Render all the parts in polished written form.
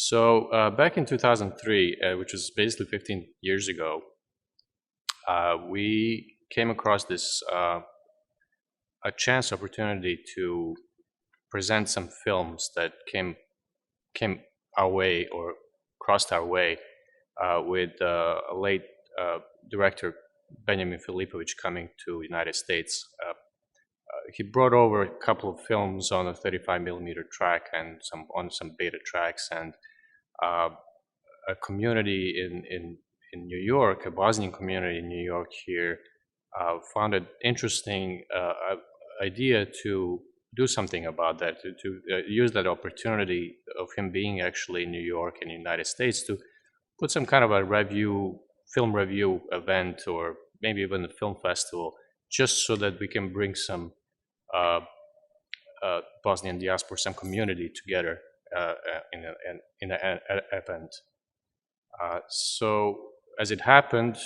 So back in 2003, which was basically 15 years ago, we came across this a chance opportunity to present some films that came our way or crossed our way with a late director Benjamin Filipovic coming to United States. He brought over a couple of films on a 35mm track and on some beta tracks, and a community in New York, a Bosnian community in New York here, found it interesting idea to do something about that, to use that opportunity of him being actually in New York and United States to put some kind of a film review event, or maybe even a film festival, just so that we can bring some Bosnian diaspora, some community together in an event. So as it happened,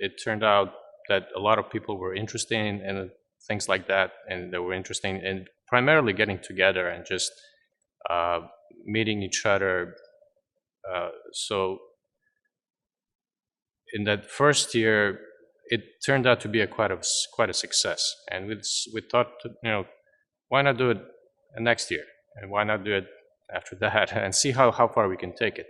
it turned out that a lot of people were interested in things like that, and they were interested in primarily getting together and just meeting each other. So in that first year, it turned out to be quite a success, and we thought, why not do it next year, and why not do it after that, and see how far we can take it.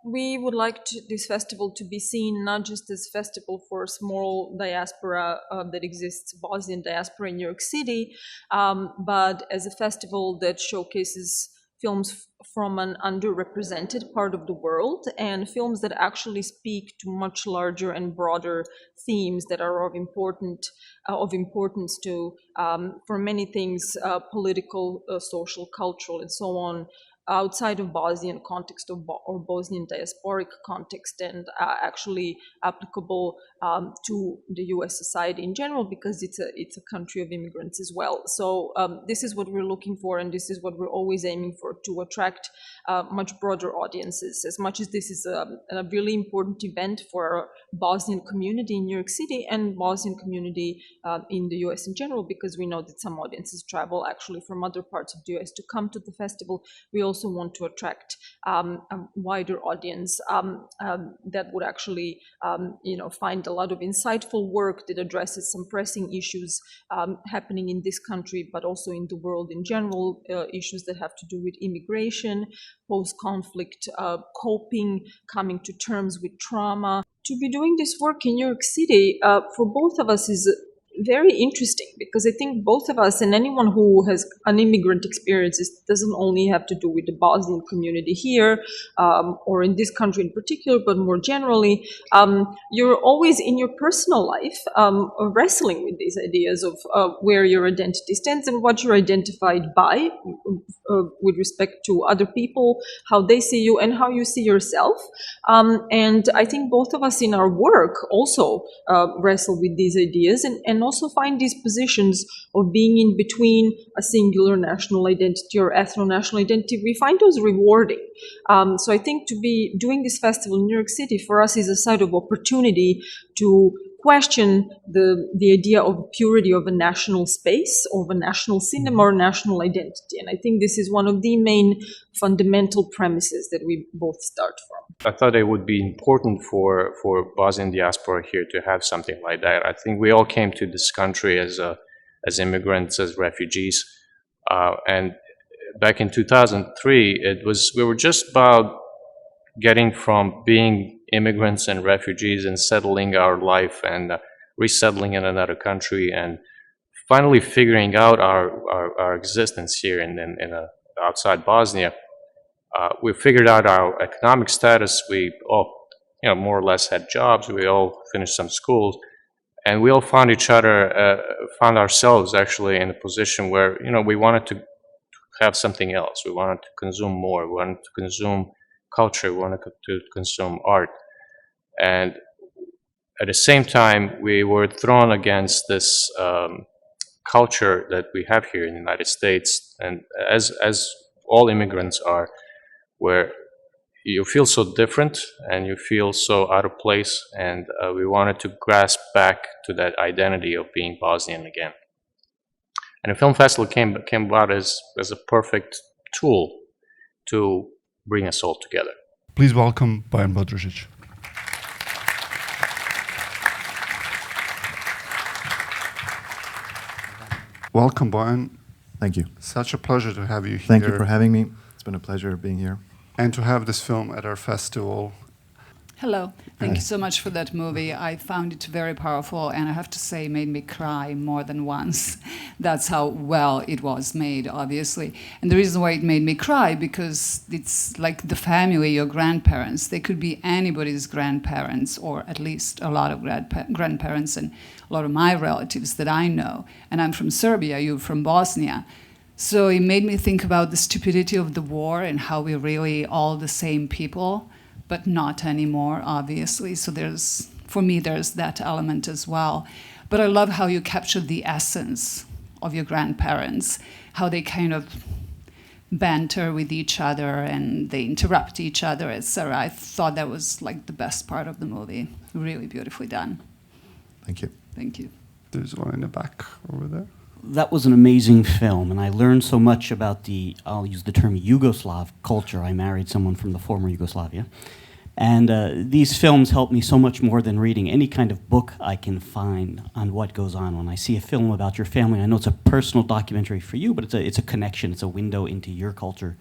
We would like this festival to be seen not just as a festival for a small diaspora that exists, Bosnian diaspora in New York City, but as a festival that showcases films from an underrepresented part of the world, and films that actually speak to much larger and broader themes that are of importance to, for many things, political, social, cultural, and so on, outside of Bosnian context or Bosnian diasporic context, and actually applicable to the U.S. society in general, because it's a country of immigrants as well. So this is what we're looking for, and this is what we're always aiming for, to attract much broader audiences. As much as this is a really important event for our Bosnian community in New York City and Bosnian community in the U.S. in general, because we know that some audiences travel actually from other parts of the U.S. to come to the festival. We also want to attract a wider audience that would actually, find a lot of insightful work that addresses some pressing issues happening in this country, but also in the world in general, issues that have to do with immigration, post-conflict coping, coming to terms with trauma. To be doing this work in New York City for both of us is very interesting, because I think both of us, and anyone who has an immigrant experience, it doesn't only have to do with the Bosnian community here or in this country in particular, but more generally, you're always in your personal life wrestling with these ideas of where your identity stands and what you're identified by with respect to other people, how they see you and how you see yourself. And I think both of us in our work also wrestle with these ideas, and also find these positions of being in between a singular national identity or ethno-national identity. We find those rewarding. So I think to be doing this festival in New York City for us is a site of opportunity to question the idea of purity of a national space, of a national cinema or national identity. And I think this is one of the main fundamental premises that we both start from. I thought it would be important for Bosnian diaspora here to have something like that. I think we all came to this country as immigrants, as refugees, and back in 2003, we were just about getting from being immigrants and refugees and settling our life and resettling in another country and finally figuring out our existence here in outside Bosnia. We figured out our economic status. We all, more or less had jobs. We all finished some schools, and we all found each other, found ourselves actually in a position where, we wanted to have something else. We wanted to consume more. We wanted to consume culture. We wanted to consume art. And at the same time, we were thrown against this culture that we have here in the United States, and as all immigrants are, where you feel so different and you feel so out of place, and we wanted to grasp back to that identity of being Bosnian again. And the film festival came about as a perfect tool to bring us all together. Please welcome Bojan Bodružić. Welcome, Bojan. Thank you. Such a pleasure to have you here. Thank you for having me. It's been a pleasure being here. And to have this film at our festival. Hello. Thank you so much for that movie. I found it very powerful, and I have to say, it made me cry more than once. That's how well it was made, obviously. And the reason why it made me cry, because it's like the family, your grandparents. They could be anybody's grandparents, or at least a lot of grandparents, and a lot of my relatives that I know. And I'm from Serbia, you're from Bosnia. So it made me think about the stupidity of the war and how we're really all the same people, but not anymore, obviously. So for me, there's that element as well. But I love how you captured the essence of your grandparents, how they kind of banter with each other and they interrupt each other, etc. I thought that was like the best part of the movie. Really beautifully done. Thank you. Thank you. There's one in the back over there. That was an amazing film, and I learned so much about I'll use the term Yugoslav culture. I married someone from the former Yugoslavia. And these films help me so much more than reading any kind of book I can find on what goes on. When I see a film about your family, I know it's a personal documentary for you, but it's a connection, it's a window into your culture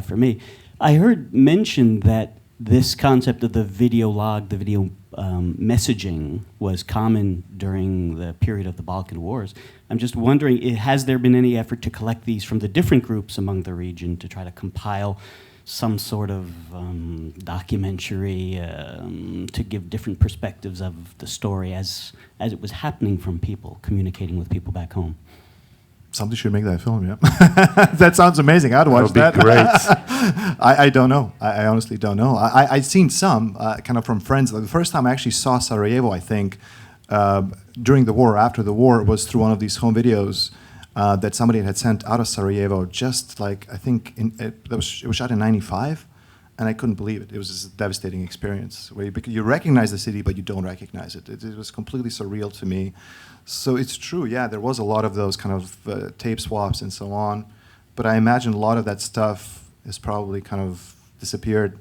for me. I heard mentioned that this concept of the video log, the video messaging was common during the period of the Balkan Wars. I'm just wondering, has there been any effort to collect these from the different groups among the region to try to compile some sort of documentary to give different perspectives of the story as it was happening from people, communicating with people back home? Somebody should make that film, yeah. That sounds amazing. I'd watch that. That would be great. I don't know. I honestly don't know. I'd seen some kind of from friends. Like the first time I actually saw Sarajevo, I think, during the war, after the war, was through one of these home videos that somebody had sent out of Sarajevo. Just like, I think, it was shot in '95, and I couldn't believe it. It was a devastating experience where you recognize the city, but you don't recognize it. It was completely surreal to me. So it's true, yeah, there was a lot of those kind of tape swaps and so on, but I imagine a lot of that stuff has probably kind of disappeared.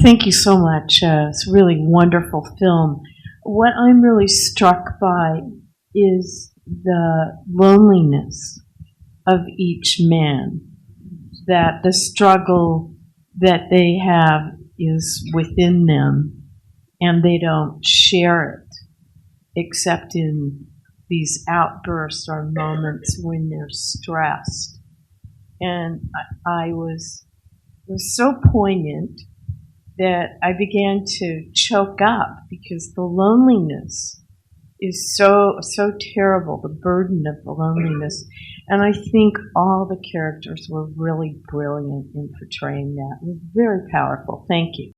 Thank you so much. It's a really wonderful film. What I'm really struck by is the loneliness of each man, that the struggle that they have is within them, and they don't share it, except in these outbursts or moments when they're stressed. And it was so poignant that I began to choke up because the loneliness is so terrible, the burden of the loneliness. And I think all the characters were really brilliant in portraying that. It was very powerful. Thank you.